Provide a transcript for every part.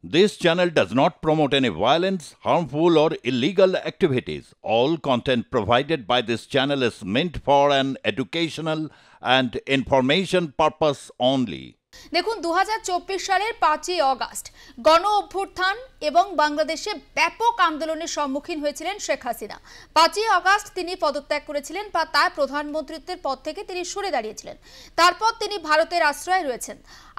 This channel does not promote any violence, harmful, or illegal activities. All content provided by this channel is meant for an educational and information purpose only. দেখুন 2024 সালের 5ই August গণ অভ্যুত্থান এবং বাংলাদেশে ব্যাপক আন্দোলনের সম্মুখীন হয়েছিলেন শেখ হাসিনা। 5ই আগস্ট তিনি পদত্যাগ করেছিলেন বা তার প্রধানমন্ত্রীত্বের পদ থেকে তিনি সরে দাঁড়িয়েছিলেন। তারপর তিনি ভারতের আশ্রয়ে রয়েছেন।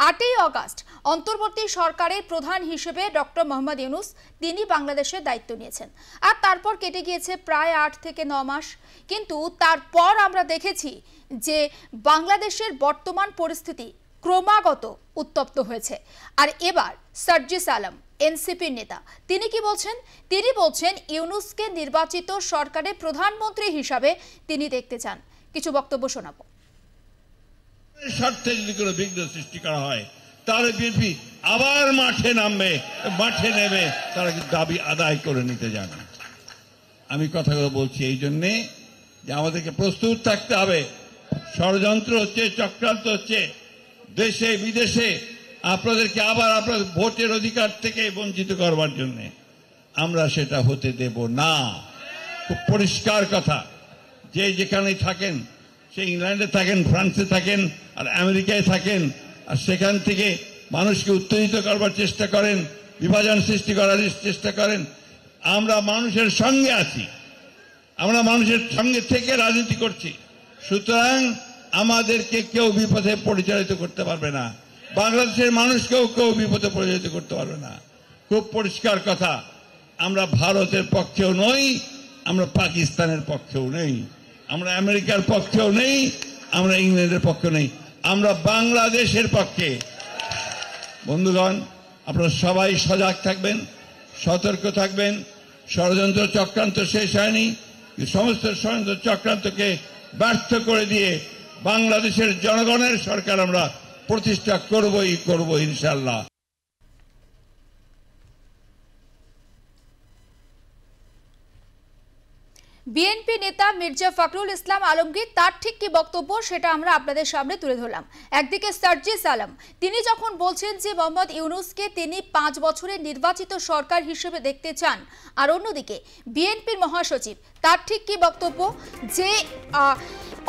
8ই আগস্ট অন্তর্বর্তী সরকারের প্রধান হিসেবে ডক্টর মোহাম্মদ ইউনূস তিনি বাংলাদেশের দায়িত্ব নিয়েছেন। আর তারপর কেটে গিয়েছে প্রায় 8 থেকে 9 মাস। কিন্তু তারপর আমরা দেখেছি যে বাংলাদেশের বর্তমান পরিস্থিতি ক্রমাগত উত্তপ্ত হয়েছে। আর এবার সার্জিস আলম এনসিপির নেতা তিনি কি বলছেন? তিনি বলছেন ইউনূসকে নির্বাচিত সরকারের প্রধানমন্ত্রী হিসাবে তিনি দেখতে চান। কিছু বক্তব্য শোনাবো। স্বার্থে যদি কোনো বিঘ্ন সৃষ্টি করা হয় তাহলে বিএনপি আবার মাঠে নামবে, মাঠে নেমে তারা দাবি আদায় করে নিতে যাবে। আমি কথাগুলো বলছি এই জন্যে যে আমাদেরকে প্রস্তুত থাকতে হবে। ষড়যন্ত্র হচ্ছে, চক্রান্ত হচ্ছে দেশে বিদেশে আপনাদেরকে আবার আপনাদের ভোটের অধিকার থেকে বঞ্চিত করবার জন্য। আমরা সেটা হতে দেব না। খুব পরিষ্কার কথা, যে যেখানেই থাকেন, সে ইংল্যান্ডে থাকেন, ফ্রান্সে থাকেন আর আমেরিকায় থাকেন, আর সেখান থেকে মানুষকে উত্তেজিত করবার চেষ্টা করেন, বিভাজন সৃষ্টি করার চেষ্টা করেন, আমরা মানুষের সঙ্গে আছি, আমরা মানুষের সঙ্গে থেকে রাজনীতি করছি। সুতরাং আমাদেরকে কেউ বিপথে পরিচালিত করতে পারবে না, বাংলাদেশের মানুষকেও কেউ বিপথে পরিচালিত করতে পারবে না। খুব পরিষ্কার কথা, আমরা ভারতের পক্ষেও নই, আমরা পাকিস্তানের পক্ষেও নেই, আমরা আমেরিকার পক্ষেও নেই, আমরা ইংল্যান্ডের পক্ষেও নেই, আমরা বাংলাদেশের পক্ষে। বন্ধুগণ, আপনারা সবাই সজাগ থাকবেন, সতর্ক থাকবেন। ষড়যন্ত্র চক্রান্ত শেষ হয়নি, সমস্ত ষড়যন্ত্র চক্রান্তকে ব্যর্থ করে দিয়ে বাংলাদেশের জনগণের সরকার আমরা প্রতিষ্ঠা করব ইনশাআল্লাহ। বিএনপি নেতা মির্জা ফখরুল ইসলাম আলমগীর তার ঠিক কি বক্তব্য সেটা আমরা আপনাদের সামনে তুলে ধরলাম। একদিকে সার্জিস আলম তিনি যখন বলছেন যে মোহাম্মদ ইউনূসকে তিনি 5 বছরের নির্বাচিত সরকার হিসেবে দেখতে চান, আর অন্যদিকে বিএনপির মহাসচিব তার ঠিক কি বক্তব্য যে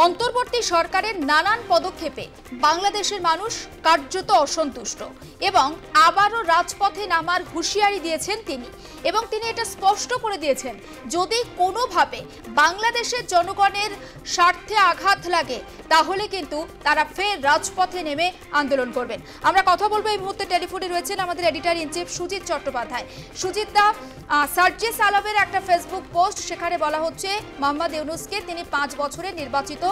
অন্তর্বর্তী সরকারের নানান পদক্ষেপে বাংলাদেশের মানুষ কার্যত অসন্তুষ্ট এবং আবারও রাজপথে নামার হুঁশিয়ারি দিয়েছেন তিনি। এবং তিনি এটা স্পষ্ট করে দিয়েছেন যদি কোনোভাবে বাংলাদেশের জনগণের স্বার্থে আঘাত লাগে তাহলে কিন্তু তারা ফের রাজপথে নেমে আন্দোলন করবেন। আমরা কথা বলবো এই মুহূর্তে টেলিফোনে রয়েছেন আমাদের editor in chief Sujit Chattopadhyay. Sujit দা, সার্জিস আলমের একটা ফেসবুক পোস্ট, সেখানে বলা হচ্ছে মোহাম্মদ ইউনূসকে তিনি 5 বছরের নির্বাচিত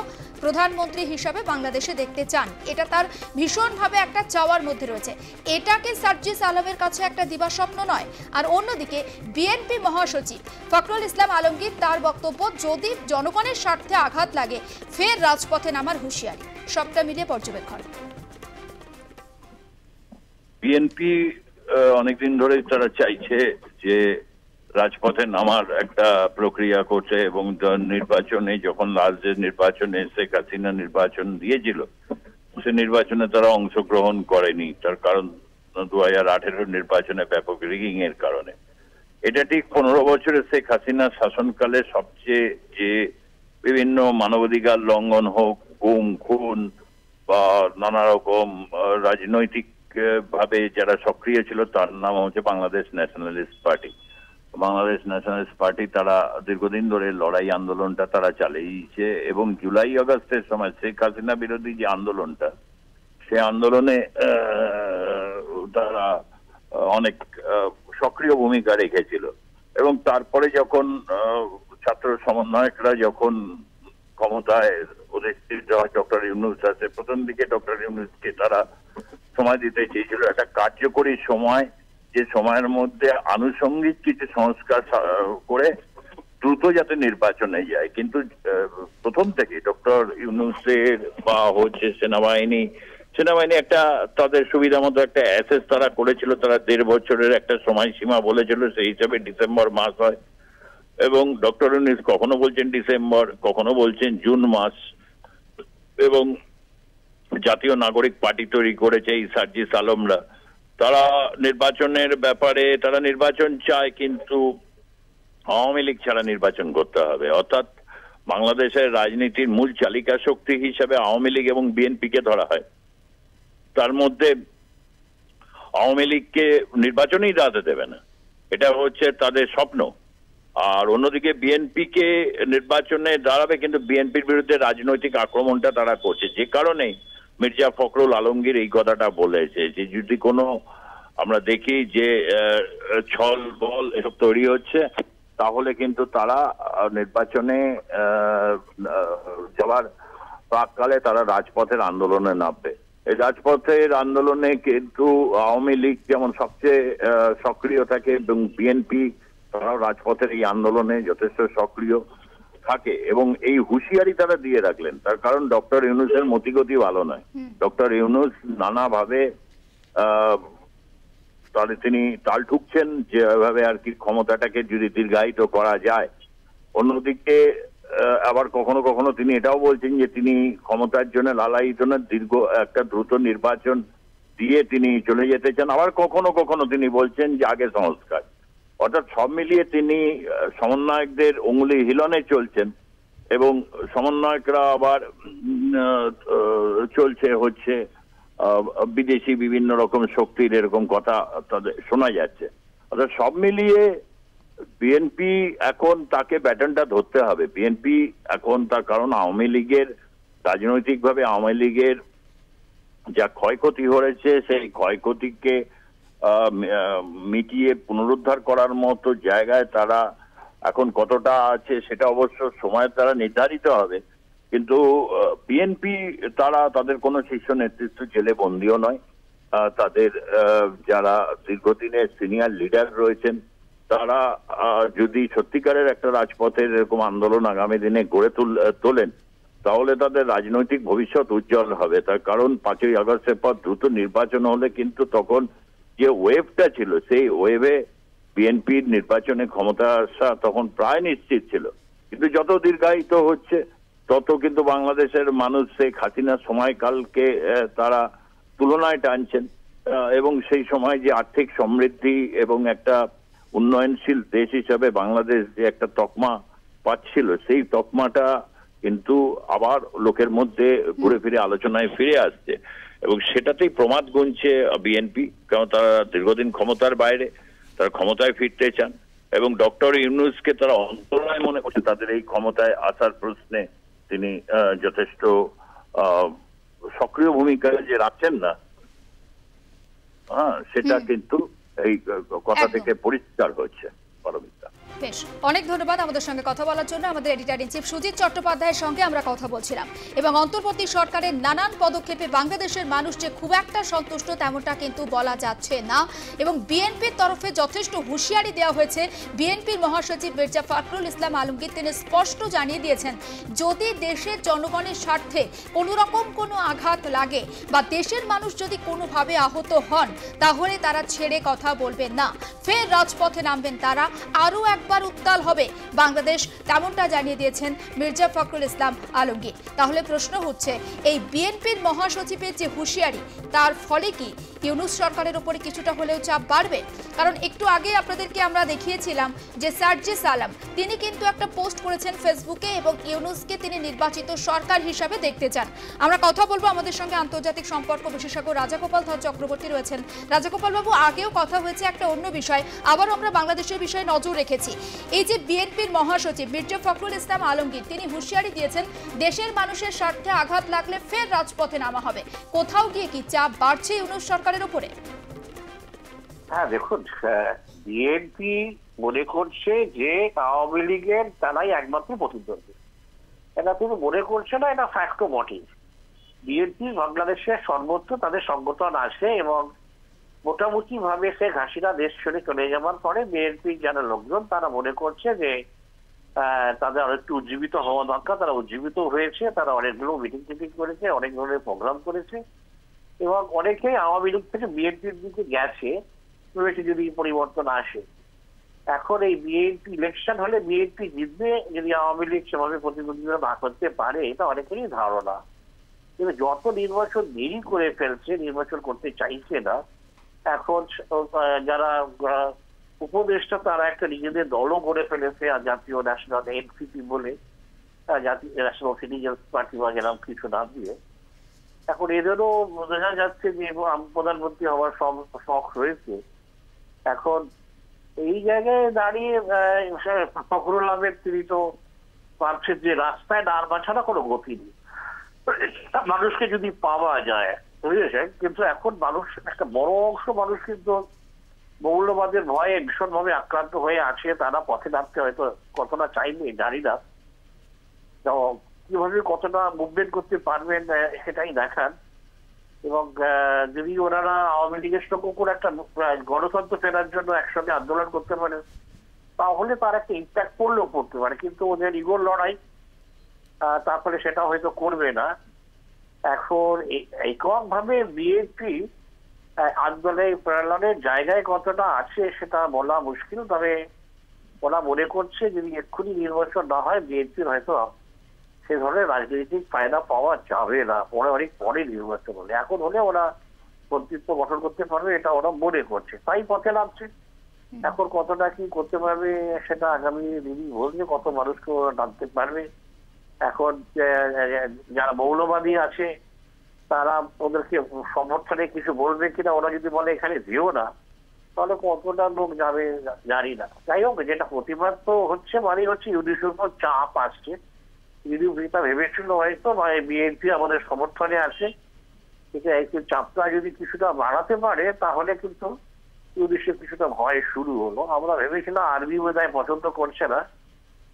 প্রধানমন্ত্রী হিসাবে বাংলাদেশে দেখতে চান। এটা তার ভীষণভাবে একটা চাওয়ার মধ্যে রয়েছে। এটাকে সার্জিস আলমের কাছে একটা দিবাস্বপ্ন নয়? আর অন্যদিকে বিএনপি মহাসচিব ফখরুল ইসলাম আলমগীর তার বক্তব্য যদি জনগণের স্বার্থে আঘাত লাগে ফের রাজপথে নামার হুঁশিয়ারি। সবটা মিলিয়ে পর্যবেক্ষণ। বিএনপি অনেকদিন ধরে তারা চাইছে যে রাজপথে নামার একটা প্রক্রিয়া করছে এবং নির্বাচনে যখন লাস্টের নির্বাচনে শেখ হাসিনা নির্বাচন দিয়েছিল সে নির্বাচনে তারা অংশগ্রহণ করেনি। তার কারণ 2018 নির্বাচনে ব্যাপক রিগিং এর কারণে। এটা ঠিক 15 বছরে শেখ হাসিনা শাসনকালে সবচেয়ে যে বিভিন্ন মানবাধিকার লঙ্ঘন হোক, গুম খুন বা নানা রকম রাজনৈতিক ভাবে যারা সক্রিয় ছিল তার নাম হচ্ছে Bangladesh nationalist party. Bangladesh nationalist party তারা দীর্ঘদিন ধরে লড়াই আন্দোলনটা তারা চালিয়েছে এবং জুলাই আগস্টের সময় শেখ হাসিনা বিরোধী যে আন্দোলনটা, সে আন্দোলনে তারা অনেক সক্রিয় ভূমিকা রেখেছিল। এবং তারপরে যখন ছাত্র সমন্বয়করা যখন ক্ষমতায় অধিষ্ঠিত হয় ডক্টর ইউনূস আছে, প্রথম দিকে ডক্টর ইউনূসকে তারা সময় দিতে চেয়েছিল একটা কার্যকরী সময়, যে সময়ের মধ্যে আনুষঙ্গিক কিছু সংস্কার করে দ্রুত যাতে নির্বাচনে যায়। কিন্তু প্রথম থেকে ডক্টর ইউনূসের বা হচ্ছে সেনাবাহিনী একটা তাদের সুবিধা মতো একটা অ্যাসেস তারা করেছিল। তারা 1.5 বছরের একটা সময়সীমা বলেছিল, সেই হিসাবে ডিসেম্বর মাস হয় এবং ডক্টর ইউনূস কখনো বলছেন ডিসেম্বর, কখনো বলছেন জুন মাস। এবং জাতীয় নাগরিক পার্টি তৈরি করেছে এই সার্জিস আলমরা, তারা নির্বাচনের ব্যাপারে তারা নির্বাচন চায়, কিন্তু আওয়ামী লীগ ছাড়া নির্বাচন করতে হবে। অর্থাৎ বাংলাদেশের রাজনীতির মূল চালিকা শক্তি হিসেবে আওয়ামী লীগ এবং বিএনপিকে ধরা হয়। তার মধ্যে আওয়ামী লীগকে নির্বাচনেই দাঁড়াতে দেবে না, এটা হচ্ছে তাদের স্বপ্ন। আর অন্যদিকে বিএনপিকে নির্বাচনে দাঁড়াবে, কিন্তু বিএনপির বিরুদ্ধে রাজনৈতিক আক্রমণটা তারা করছে, যে কারণে মির্জা ফখরুল আলমগীর এই কথাটা বলেছে যে যদি কোনো আমরা দেখি যে ছল বল এসব তৈরি হচ্ছে, তাহলে কিন্তু তারা নির্বাচনে যাওয়ার প্রাককালে তারা রাজপথের আন্দোলনে নামবে। এই রাজপথের আন্দোলনে কিন্তু আওয়ামী লীগ যেমন সবচেয়ে সক্রিয় থাকে এবং বিএনপি তারাও রাজপথের এই আন্দোলনে যথেষ্ট সক্রিয় থাকে, এবং এই হুঁশিয়ারি তারা দিয়ে রাখলেন। তার কারণ ডক্টর ইউনূসের মতিগতি ভালো নয়। ডক্টর ইউনূস নানাভাবে তাহলে তিনি তাল ঠুকছেন যেভাবে আর কি ক্ষমতাটাকে যদি দীর্ঘায়িত করা যায়। অন্যদিকে আবার কখনো কখনো তিনি এটাও বলছেন যে তিনি ক্ষমতার জন্য লালায়িত না, দীর্ঘ একটা দ্রুত নির্বাচন দিয়ে তিনি চলে যেতে চান। আবার কখনো কখনো তিনি বলছেন যে আগে সংস্কার। অর্থাৎ সব মিলিয়ে তিনি সমন্বয়কদের অঙ্গুলি হিলনে চলছেন, এবং সমন্বয়করা আবার চলছে হচ্ছে বিদেশি বিভিন্ন রকম শক্তির এরকম কথা তাদের শোনা যাচ্ছে। অর্থাৎ সব মিলিয়ে বিএনপি এখন তাকে ব্যাটনটা ধরতে হবে। বিএনপি এখন তার কারণ আওয়ামী লীগের রাজনৈতিকভাবে আওয়ামী লীগের যা ক্ষয়ক্ষতি হয়েছে সেই ক্ষয়ক্ষতিকে মিটিয়ে পুনরুদ্ধার করার মতো জায়গায় তারা এখন কতটা আছে সেটা অবশ্য সময়ের দ্বারা নির্ধারিত হবে। কিন্তু বিএনপি তারা তাদের কোনো শীর্ষ নেতৃত্ব জেলে বন্দীও নয়। তাদের যারা দীর্ঘদিনের সিনিয়র লিডার রয়েছেন তারা যদি সত্যিকারের একটা রাজপথের এরকম আন্দোলন আগামী দিনে গড়ে তোলেন, তাহলে তাদের রাজনৈতিক ভবিষ্যৎ উজ্জ্বল হবে। তার কারণ 5ই আগস্টের পর দ্রুত নির্বাচন হলে কিন্তু তখন যে ওয়েভটা ছিল সেই ওয়েভে বিএনপির নির্বাচনে ক্ষমতা আসা তখন প্রায় নিশ্চিত ছিল। কিন্তু যত দীর্ঘায়িত হচ্ছে তত কিন্তু বাংলাদেশের মানুষ শেখ হাসিনার সময়কালকে তারা তুলনায় টানছেন, এবং সেই সময় যে আর্থিক সমৃদ্ধি এবং একটা উন্নয়নশীল দেশ হিসাবে বাংলাদেশ যে একটা তকমা পাচ্ছিল, সেই তকমাটা কিন্তু আবার লোকের মধ্যে ঘুরে ফিরে আলোচনায় ফিরে আসছে, এবং সেটাতেই প্রমাদ গুনছে বিএনপি। কারণ তারা দীর্ঘদিন ক্ষমতার বাইরে, তারা ক্ষমতায় ফিরতে চান, এবং ডক্টর ইউনূসকে তারা অন্তরায় মনে করছে। তাদের এই ক্ষমতায় আসার প্রশ্নে তিনি যথেষ্ট সক্রিয় ভূমিকা যে রাখছেন না, সেটা কিন্তু এই কথা থেকে পরিষ্কার হচ্ছে। পরমিতা, বেশ, অনেক ধন্যবাদ আমাদের সঙ্গে কথা বলার জন্য। আমাদের এডিটর ইন চিফ সুজিত চট্টোপাধ্যায়ের সঙ্গে আমরা কথা বলছিলাম, এবং অন্তর্বর্তী সরকারের নানান পদক্ষেপে বাংলাদেশের মানুষ যে খুব একটা সন্তুষ্ট তেমনটা কিন্তু বলা যাচ্ছে না, এবং বিএনপির তরফে যথেষ্ট হুঁশিয়ারি দেওয়া হয়েছে। বিএনপির মহাসচিব মির্জা ফখরুল ইসলাম আলমগীর তিনি স্পষ্ট জানিয়ে দিয়েছেন, যদি দেশের জনগণের স্বার্থে কোনো রকম কোনো আঘাত লাগে বা দেশের মানুষ যদি কোনোভাবে আহত হন, তাহলে তারা ছেড়ে কথা বলবেন না, ফের রাজপথে নামবেন তারা, আরও একবার উত্তাল হবে বাংলাদেশ, তেমনটা জানিয়ে দিয়েছেন মির্জা ফখরুল ইসলাম আলমগীর। তাহলে প্রশ্ন হচ্ছে, এই বিএনপির মহাসচিবের যে হুঁশিয়ারি, তার ফলে কি ইউনূস সরকারের উপরে কিছুটা হলেও চাপ বাড়বে? কারণ একটু আগে আপনাদেরকে আমরা দেখিয়েছিলাম যে সার্জিস আলম তিনি কিন্তু একটা পোস্ট করেছেন ফেসবুকে, এবং ইউনূসকে তিনি নির্বাচিত সরকার হিসাবে দেখতে চান। আমরা কথা বলবো, আমাদের সঙ্গে আন্তর্জাতিক সম্পর্ক বিশেষজ্ঞ রাজাগোপাল ধর চক্রবর্তী রয়েছেন। রাজাগোপাল বাবু, আগেও কথা হয়েছে একটা অন্য বিষয়, আবারও আমরা বাংলাদেশের বিষয়ে নজর রেখেছি। এই যে বিএনপির মহাসচিব মির্জা ফখরুল ইসলাম আলমগীর তিনি হুঁশিয়ারি দিয়েছেন, দেশের মানুষের স্বার্থে আঘাত লাগলে ফের রাজপথে নামা হবে। কোথাও গিয়ে কি চাপ বাড়ছে ইউনূস সরকারের উপরে? হ্যাঁ, দেখুন, বিএনপি মনে করছে যে আওয়ামী লীগের তারাই একমাত্র প্রতিদ্বন্দ্বী। এটা তিনি মনে করছে না, এটা ফ্যাক্টও বটে। বিএনপি বাংলাদেশের সর্বত্র তাদের সংগঠন আসে, এবং মোটামুটি ভাবে শেখ হাসিনা দেশ ছেড়ে চলে যাওয়ার পরে বিএনপির যারা লোকজন তারা মনে করছে যে তাদের আরেকটু উজ্জীবিত হওয়া দরকার। তারা উজ্জীবিত হয়েছে, তারা অনেকগুলো মিটিং টিটিং করেছে, অনেক ধরনের প্রোগ্রাম করেছে, এবং অনেকেই আওয়ামী লীগ থেকে বিএনপির দিকে গেছে যদি পরিবর্তন আসে। এখন এই বিএনপি ইলেকশন হলে বিএনপি জিতবে যদি আওয়ামী লীগ সেভাবে প্রতিদ্বন্দ্বিতা না করতে পারে, এটা অনেকেরই ধারণা। কিন্তু যত নির্বাচন দেরি করে ফেলছে, নির্বাচন করতে চাইছে না, এখন যারা উপদেষ্টা তারা একটা নিজেদের দলও গড়ে ফেলেছে, আর জাতীয় ন্যাশনাল এনসিপি বলে, জাতীয় ন্যাশনাল সিটিজেন্স পার্টি বা যেরকম কিছু নাম দিয়ে। এখন এদেরও বোঝা যাচ্ছে যে প্রধানমন্ত্রী হওয়ার শখ রয়েছে। এখন এই জায়গায় দাঁড়িয়ে ফখরুল আহমেদ তিনি তো পারছেন যে রাস্তায় দাঁড় বাছানো কোনো গতি নেই, মানুষকে যদি পাওয়া যায়, বুঝেছেন। কিন্তু এখন মানুষ একটা বড় অংশ মানুষ কিন্তু মৌলবাদের ভয়ে ভীষণভাবে আক্রান্ত হয়ে আছে, তারা পথে নামতে হয়তো কতটা চাইবে জানি না, কিভাবে কতটা মুভমেন্ট করতে পারবেন সেটাই দেখান। এবং যদি ওনারা আওয়ামী লীগের সঙ্গে কোনো একটা গণতন্ত্র ফেরার জন্য একসঙ্গে আন্দোলন করতে পারে তাহলে তার একটা ইম্প্যাক্ট পড়লেও পড়তে পারে, কিন্তু ওদের ইগোর লড়াই, তারপরে সেটা হয়তো করবে না। এখন এককভাবে বিএনপি আন্দোলনের জায়গায় কতটা আছে সেটা বলা মুশকিল, তবে ওরা মনে করছে যদি এক্ষুনি নির্বাচন না হয় বিএনপির হয়তো সে ধরনের রাজনৈতিক ফায়দা পাওয়া যাবে না, পরে অনেক পরে নির্বাচন হলে। এখন হলে ওরা কর্তৃত্ব গঠন করতে পারবে এটা ওরা মনে করছে, তাই পথে নামছে। এখন কতটা কি করতে পারবে সেটা আগামী দিনই বলছে, কত মানুষকে ওরা টানতে পারবে। এখন যারা মৌলবাদী আছে তারা ওদেরকে সমর্থনে কিছু বলবে কিনা, ওরা যদি বলে এখানে যেও না তাহলে কতটা লোক যাবে জানি না। যাই হোক, যেটা প্রতিবাদ তো হচ্ছে মানে হচ্ছে ইউডিসির উপর চাপ আসছে। ইউডিসিটা ভেবেছিল হয়তো বিএনপি আমাদের সমর্থনে আছে, কিন্তু চাপটা যদি কিছুটা বাড়াতে পারে তাহলে কিন্তু ইউডিসির কিছুটা ভয় শুরু হলো। আমরা ভেবেছিলাম আর্মি বোধহয় পছন্দ করছে না,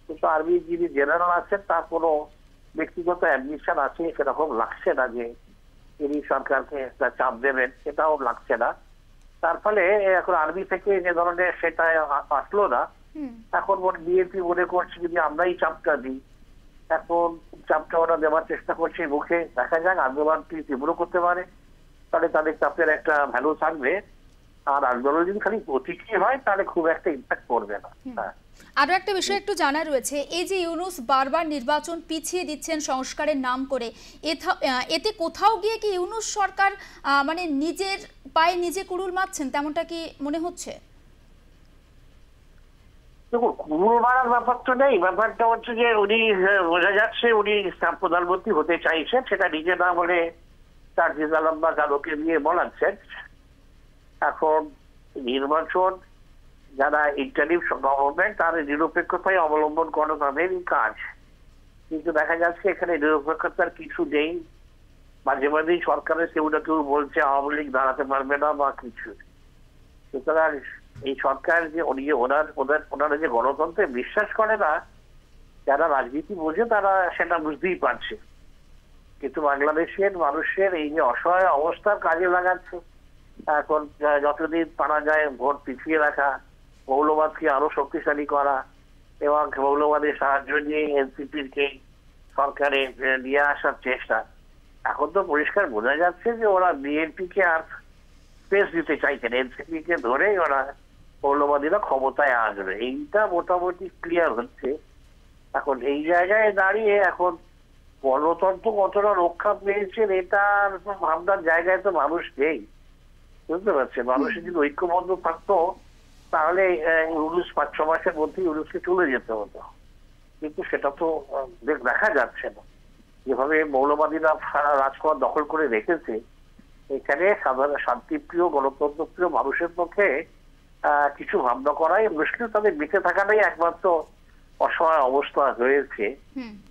কিন্তু আর্মি যিনি জেনারেল আছেন তার কোনো ব্যক্তিগত অ্যাডমিশন আছে সেরকম লাগছে না যে তিনি সরকারকে একটা চাপ দেবেন, সেটাও লাগছে না। তার ফলে এখন আর্মি থেকে যে ধরনের সেটা আসলো না। এখন বিএনপি মনে করছে যদি আমরাই চাপটা দিই, এখন চাপটা ওরা দেওয়ার চেষ্টা করছে মুখে, দেখা যাক আন্দোলনটি তীব্র করতে পারে তাহলে তাদের চাপের একটা ভ্যালু থাকবে, আর আন্দোলন যদি খালি প্রতীকী হয় তাহলে খুব একটা ইম্প্যাক্ট করবে না। আরো একটা বিষয় একটু জানা রয়েছে, এই যে ইউনূস বারবার নির্বাচন পিছিয়ে দিচ্ছেন সংস্কারের নাম করে, এতে কোথাও গিয়ে কি ইউনূস সরকার মানে নিজের পায়ে নিজে কুড়ুল মারছেন, তেমনটা কি মনে হচ্ছে? দেখুন, কুড়ুল মারার ব্যাপার তো নেই, ব্যাপারটা হচ্ছে যে উনি বোঝা যাচ্ছে উনি প্রধানমন্ত্রী হতে চাইছেন, সেটা নিজে না বলে সার্জিস আলম বা কালোকে দিয়ে বলাচ্ছেন। এখন নির্বাচন যারা ইন্টারিম গভর্নমেন্ট তার নিরপেক্ষতায় অবলম্বন করা তাদেরই কাজ, কিন্তু দেখা যাচ্ছে এখানে নিরপেক্ষতার কিছু নেই। মাঝে মাঝেই সরকারের কেউ না কেউ বলছে আওয়ামী লীগ দাঁড়াতে পারবে না বা কিছু। সুতরাং এই সরকার যে ওনারা যে গণতন্ত্রে বিশ্বাস করে না, যারা রাজনীতি বোঝে তারা সেটা বুঝতেই পারছে, কিন্তু বাংলাদেশের মানুষের এই যে অসহায় অবস্থার কাজে লাগাচ্ছে। এখন যতদিন পারা যায় ভোট পিছিয়ে রাখা, মৌলবাদকে আরো শক্তিশালী করা এবং মৌলবাদের সাহায্য নিয়ে এনসিপিকে সরকারে নিয়ে আসার চেষ্টা। এখন তো পরিষ্কার বোঝা যাচ্ছে যে ওরা বিএনপি কে আর স্পেস দিতে চাইছেন, এনসিপি কে ধরেই ওরা মৌলবাদীরা ক্ষমতায় আসবে, এইটা মোটামুটি ক্লিয়ার হচ্ছে। এখন এই জায়গায় দাঁড়িয়ে এখন গণতন্ত্র কতটা রক্ষা পেয়েছেন এটার ভাবনার জায়গায় তো মানুষ নেই, বুঝতে পারছেন। মানুষের যদি ঐক্যবদ্ধ থাকতো তাহলে ইউনূস 5-6 মাসের মধ্যে ইউনূসকে চলে যেতে হতো, কিন্তু সেটা তো দেখা যাচ্ছে না। যেভাবে মৌলবাদীরা সারা রাজপথ দখল করে রেখেছে, এখানে সাধারণ শান্তিপ্রিয় গণতন্ত্রপ্রিয় মানুষের পক্ষে কিছু ভাবনা করাই মুশকিল। তাদের বেঁচে থাকাটাই একমাত্র অসহায় অবস্থা রয়েছে,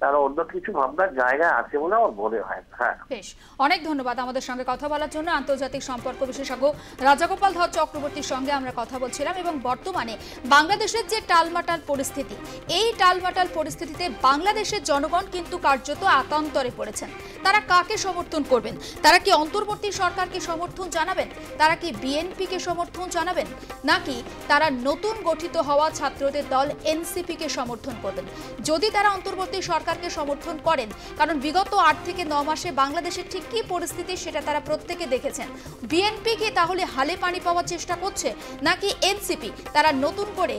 তারা অন্য কিছু ভাবনার জায়গা আছে বলে আমার মনে হয়। হ্যাঁ, বেশ, অনেক ধন্যবাদ আমাদের সঙ্গে কথা বলার জন্য। আন্তর্জাতিক সম্পর্ক বিশেষজ্ঞ রাজাগোপাল ধর চক্রবর্তীর সঙ্গে আমরা কথা বলছিলাম। এবং বর্তমানে বাংলাদেশের যে টালমাটাল পরিস্থিতি, এই টালমাটাল পরিস্থিতিতে বাংলাদেশের জনগণ কিন্তু কার্যত আতন্তরে পড়েছেন। তারা কাকে সমর্থন করবেন? তারা কি অন্তর্বর্তী সরকারকে সমর্থন জানাবেন? তারা কি বিএনপিকে সমর্থন জানাবেন? নাকি তারা নতুন গঠিত হওয়া ছাত্রদের দল এনসিপিকে সমর্থন করবেন? যদি তারা অন্তর্বর্তী সরকারকে সমর্থন করেন, কারণ বিগত 8 থেকে 9 মাসে বাংলাদেশের ঠিক কি পরিস্থিতি সেটা তারা প্রত্যেকে দেখেছেন, বিএনপি কি তাহলে হালে পানি পাওয়ার চেষ্টা করছে, নাকি এনসিপি তারা নতুন করে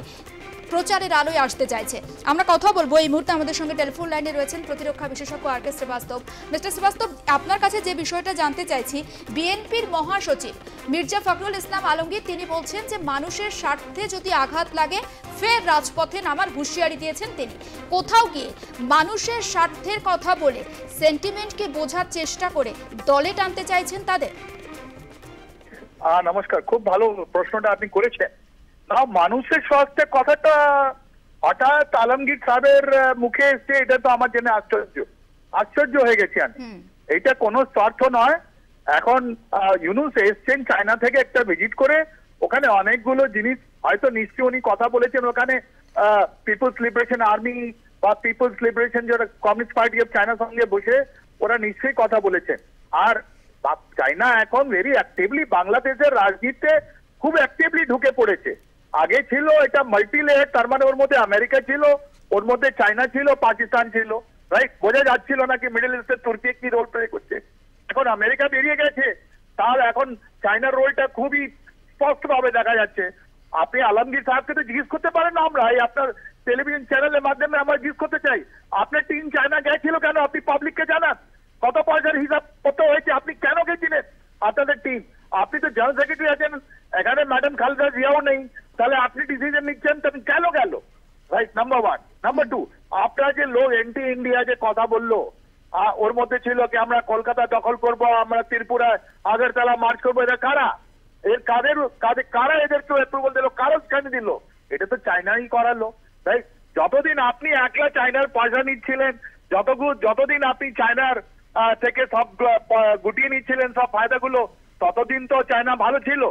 প্রচারের আলোয় আসতে চাইছে। আমরা কথা বলবো এই মুহূর্তে আমাদের সঙ্গে টেলিফোন লাইনে রয়েছেন প্রতিরক্ষা বিশেষজ্ঞ আর.কে. শ্রীবাস্তব। মিস্টার শ্রীবাস্তব, আপনার কাছে যে বিষয়টা জানতে চাইছি, বিএনপির মহাসচিব মির্জা ফখরুল ইসলাম আলমগীর তিনি বলছেন যে মানুষের স্বার্থে যদি আঘাত লাগে ফের রাজপথে নামার হুঁশিয়ারি দিয়েছেন তিনি। কোথাও গিয়ে মানুষের স্বার্থের কথা বলে সেন্টিমেন্টকে বোঝার চেষ্টা করে দলে টানতে চাইছেন তাদের। নমস্কার, খুব ভালো প্রশ্নটা আপনি করেছেন। না, মানুষের স্বার্থের কথাটা হঠাৎ আলমগীর সাহেবের মুখে এসছে, এটা তো আমার জন্য আশ্চর্য হয়ে গেছি আমি। এটা কোনো স্বার্থ নয়। এখন ইউনুস এসছেন চায়না থেকে একটা ভিজিট করে, ওখানে অনেকগুলো জিনিস হয়তো নিশ্চয়ই উনি কথা বলেছেন। ওখানে পিপলস লিবারেশন আর্মি বা পিপলস লিবারেশন যারা কমিউনিস্ট পার্টি অফ চায়নার সঙ্গে বসে ওরা নিশ্চয়ই কথা বলেছেন। আর চায়না এখন ভেরি অ্যাক্টিভলি বাংলাদেশের রাজনীতিতে খুব অ্যাক্টিভলি ঢুকে পড়েছে। আগে ছিল এটা মাল্টি লেয়ার, তার মানে ওর মধ্যে আমেরিকা ছিল, ওর মধ্যে চায়না ছিল, পাকিস্তান ছিল, রাইট? বোঝা যাচ্ছিল না কি মিডল ইস্টের তুর্কি কি রোল প্লে করছে। এখন আমেরিকা বেরিয়ে গেছে, তার এখন চায়নার রোলটা খুবই স্পষ্টভাবে দেখা যাচ্ছে। আপনি আলমগীর সাহেবকে তো জিজ্ঞেস করতে পারেন না, আমরা এই আপনার টেলিভিশন চ্যানেলের মাধ্যমে আমরা জিজ্ঞেস করতে চাই, আপনার টিম চায়না গেছিল কেন? আপনি পাবলিককে জানান কত পয়সার হিসাব কত হয়েছে, আপনি কেন গেছিলেন আপনাদের টিম? আপনি তো জেনারেল সেক্রেটারি আছেন, এখানে ম্যাডাম খালেদা জিয়াও নেই, তাহলে আপনি ডিসিশন নিচ্ছেন কেন গেল? Right, number one. Number two, আপনার যে লোক এন্টি ইন্ডিয়া যে কথা বললো, ওর মধ্যে ছিল কি আমরা কলকাতা দখল করব, আমরা ত্রিপুরা আগরতলা মার্চ করবো, এরা কারা? কারা এদেরকে অ্যাপ্রুভাল দিল? কারা স্থানে দিল? এটা তো চায়নাই করালো, রাইট? যতদিন আপনি একলা চায়নার পয়সা নিচ্ছিলেন, যতদিন আপনি চায়নার থেকে সব গুটিয়ে নিচ্ছিলেন সব ফায়দাগুলো, ততদিন তো চায়না ভালো ছিল।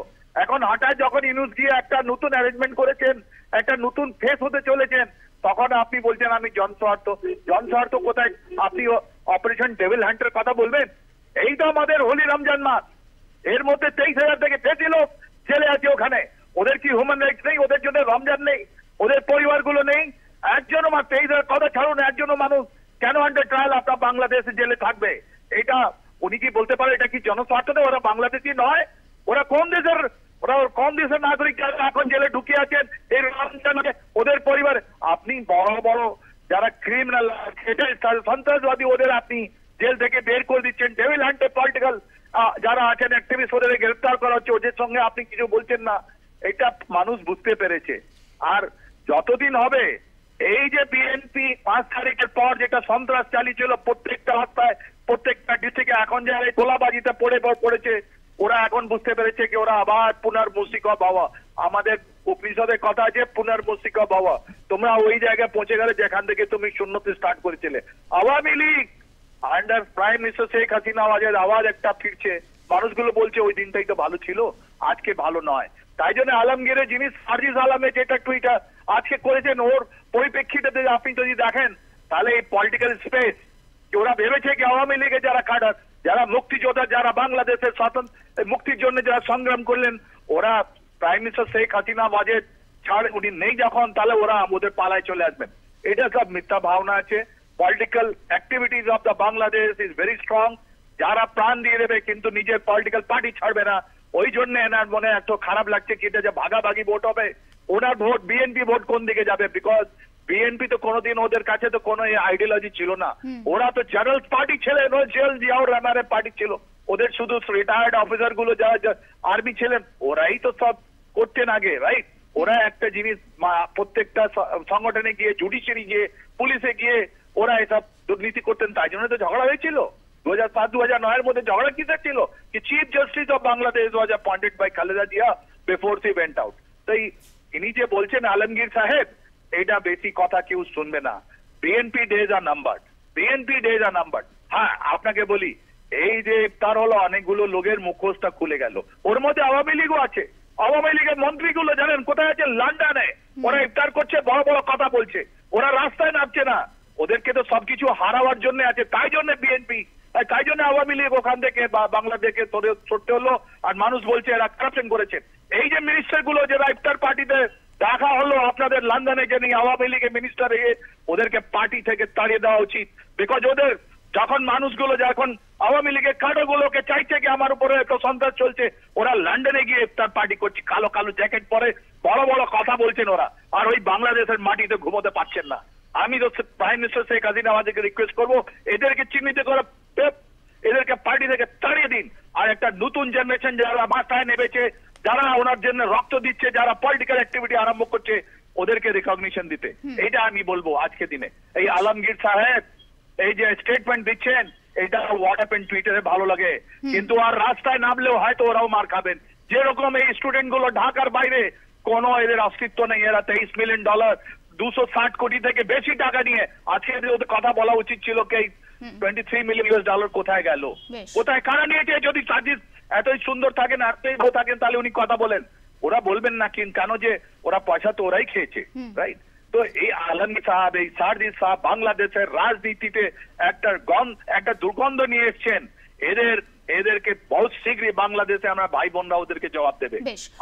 এখন হঠাৎ যখন ইউনুস গিয়ে একটা নতুন অ্যারেঞ্জমেন্ট করেছেন, একটা নতুন ফেস হতে চলেছেন, তখন আপনি বলছেন আমি জনস্বার্থ কোথায়? আপনি অপারেশন ডেভিল হান্টের কথা বলবেন? এই তো আমাদের হোলি রমজান মাস, এর মধ্যে 23,000 থেকে বেশি লোক জেলে আছে ওখানে। ওদের কি হিউম্যান রাইটস নেই? ওদের জন্য রমজান নেই? ওদের পরিবারগুলো নেই? একজনও 23,000 কথা ছাড়ুন, একজনও মানুষ কেন আন্ডার ট্রায়াল আপনার বাংলাদেশে জেলে থাকবে? এটা উনি কি বলতে পারে এটা কি জনস্বার্থ নেই? ওরা বাংলাদেশি নয়? ওরা কোন দেশের নাগরিক এখন জেলে ঢুকে আছেন এই রমজানে? ওদের পরিবার, আপনি বড় বড় যারা ক্রিমিনাল সন্ত্রাসবাদী ওদের আপনি জেল থেকে বের করে দিচ্ছেন। ডেভিল হান্টে পলিটিক্যাল যারা আছেন অ্যাক্টিভিস্ট, ওদের গ্রেফতার করা হচ্ছে, ওদের সঙ্গে আপনি কিছু বলছেন না। এটা মানুষ বুঝতে পেরেছে। আর যতদিন হবে এই যে বিএনপি 5 তারিখের পর যেটা সন্ত্রাস চালিয়েছিল প্রত্যেকটা রাস্তায়, প্রত্যেকটা ডিস্ট্রিক্টে, এখন যে গোলাবাজিতে পড়েছে, ওরা এখন বুঝতে পেরেছে কি ওরা আবার পুনর্মূর্তিকা বাবা, আমাদের উপনিষদের কথা আছে পুনর্মূর্তিকা বাবা, তোমরা ওই জায়গায় পৌঁছে গেলে যেখান থেকে তুমি শূন্যতে স্টার্ট করেছিলে। Awami League under prime minister Sheikh Hasina আওয়াজ একটা ফিরছে। মানুষগুলো বলছে ওই দিনটাই তো ভালো ছিল, আজকে ভালো নয়। তাই জন্য আলমগীরের জিনিস সার্জিস আলমে যেটা টুইটার আজকে করেছেন, ওর পরিপ্রেক্ষিতে আপনি যদি দেখেন তাহলে এই পলিটিক্যাল স্পেস ওরা ভেবেছে কি আওয়ামী লীগের যারা কাডার, যারা মুক্তিযোদ্ধা, যারা বাংলাদেশের মুক্তির জন্য যারা সংগ্রাম করলেন, ওরা prime minister Sheikh Hasina budget ছাড় উনি নেই যখন, তাহলে ওরা ওদের পালায় চলে আসবেন। এটা সব মিথ্যা ভাবনা আছে। Political activities of the Bangladesh is very strong. যারা প্রাণ দিয়ে দেবে কিন্তু নিজের পলিটিক্যাল পার্টি ছাড়বে না, ওই জন্য এনার মনে এত খারাপ লাগছে কি এটা যে ভাগাভাগি ভোট হবে। ওনার ভোট বিএনপি ভোট কোন দিকে যাবে? বিকজ বিএনপি তো কোনোদিন ওদের কাছে তো কোনো আইডিয়োলজি ছিল না। ওরা তো জেনারেল পার্টি ছিলেন, জিয়াউর রহমানের পার্টি ছিল। ওদের শুধু রিটায়ার্ড অফিসার গুলো যারা আর্মি ছিলেন ওরাই তো সব করতেন আগে, রাইট? ওরা একটা জিনিস প্রত্যেকটা সংগঠনে গিয়ে, জুডিশিয়ারি গিয়ে, পুলিশে গিয়ে ওরা এসব দুর্নীতি করতেন। তাই জন্য তো ঝগড়া হয়েছিল 2007-2009 মধ্যে। ঝগড়া কিসের ছিল? কি chief justice of Bangladesh was appointed by Khaleda Zia before she went out. তাই ইনি যে বলছেন আলমগীর সাহেব, এটা বেশি কথা কেউ শুনবে না। বিএনপি ডেজ আর নাম্বারড, বিএনপি ডেজ আর নাম্বারড। হ্যাঁ, আপনাকে বলি, এই যে ইফতার হলো, অনেকগুলো লোকের মুখোশটা খুলে গেল। ওর মধ্যে আওয়ামী লীগও আছে। আওয়ামী লীগের মন্ত্রীগুলো জানেন কোথায় আছে? লন্ডনে। ওরা ইফতার করছে, বড় বড় কথা বলছে, ওরা রাস্তায় নামছে না। ওদেরকে তো সবকিছু হারাবার জন্য আছে। তাই জন্য বিএনপি, তাই জন্য আওয়ামী লীগ ওখান থেকে বাংলাদেশকে ছড়তে হলো। আর মানুষ বলছে এরা কারাপশন করেছেন। এই যে মিনিস্টার গুলো যারা ইফতার পার্টিতে দেখা হলো আপনাদের লন্ডনে, যে আওয়ামী লীগের মিনিস্টার, ওদেরকে পার্টি থেকে তাড়িয়ে দেওয়া উচিত। বিকজ ওদের যখন মানুষগুলো যখন আওয়ামী লীগের কার্ডগুলোকে চাইছে কি আমার উপরে একটু সন্ত্রাস চলছে, ওরা লন্ডনে গিয়ে ইফতার পার্টি করছে, কালো কালো জ্যাকেট পরে বড় বড় কথা বলছেন ওরা, আর ওই বাংলাদেশের মাটিতে ঘুমোতে পারছেন না। আমি তো প্রাইম মিনিস্টার শেখ হাসিনা আমাদেরকে রিকোয়েস্ট করবো, এদেরকে চিহ্নিত করে এদেরকে পার্টি থেকে তাড়িয়ে দিন, আর একটা নতুন জেনারেশন যারা মাথায় নেমেছে, যারা ওনার জন্য রক্ত দিচ্ছে, যারা পলিটিক্যাল অ্যাক্টিভিটি আরম্ভ করছে, ওদেরকে রিকগনিশন দিতে। এইটা আমি বলবো আজকে দিনে। এই আলমগীর সাহেব এই যে স্টেটমেন্ট দিচ্ছেন, এটা হোয়াটসঅ্যাপ এন্ড টুইটারে ভালো লাগে, কিন্তু আর রাস্তায় নামলেও হয়তো ওরাও মার খাবেন। যেরকম এই স্টুডেন্ট গুলো ঢাকার বাইরে কোনো এদের অস্তিত্ব নেই, এরা $23 মিলিয়ন 260 কোটি থেকে বেশি টাকা নিয়ে, আজকে ওদের কথা বলা উচিত ছিল কি $23 মিলিয়ন কোথায় গেল, কোথায় কারা নিয়েছে? যদি সার্জিস এতই সুন্দর থাকেন, এতই ভালো থাকেন, তাহলে উনি কথা বলেন। ওরা বলবেন না কেন যে ওরা পয়সা তো ওরাই খেয়েছে, রাইট? তো এই আলমগীর সাহেব, এই সার্জিস সাহেব বাংলাদেশের রাজনীতিতে একটা দুর্গন্ধ নিয়ে এসছেন। এদেরকে বহুত শীঘ্রই বাংলাদেশে আমরা ভাই বোনরা ওদেরকে জবাব দেবে।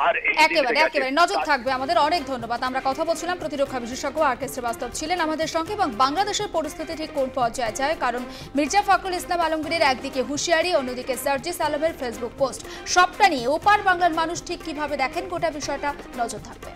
আর একেবারে নজর থাকবে আমাদের। অনেক ধন্যবাদ। আমরা কথা বলছিলাম প্রতিরক্ষা বিশেষজ্ঞ আর.কে. শ্রীবাস্তব ছিলেন আমাদের সঙ্গে, এবং বাংলাদেশের পরিস্থিতি ঠিক কোন পর্যায়ে যায়, কারণ মির্জা ফখরুল ইসলাম আলমগীরের একদিকে হুঁশিয়ারি, অন্যদিকে সার্জিস আলমের ফেসবুক পোস্ট, সবটা নিয়ে ওপার বাংলার মানুষ ঠিক কিভাবে দেখেন গোটা বিষয়টা, নজর থাকবে।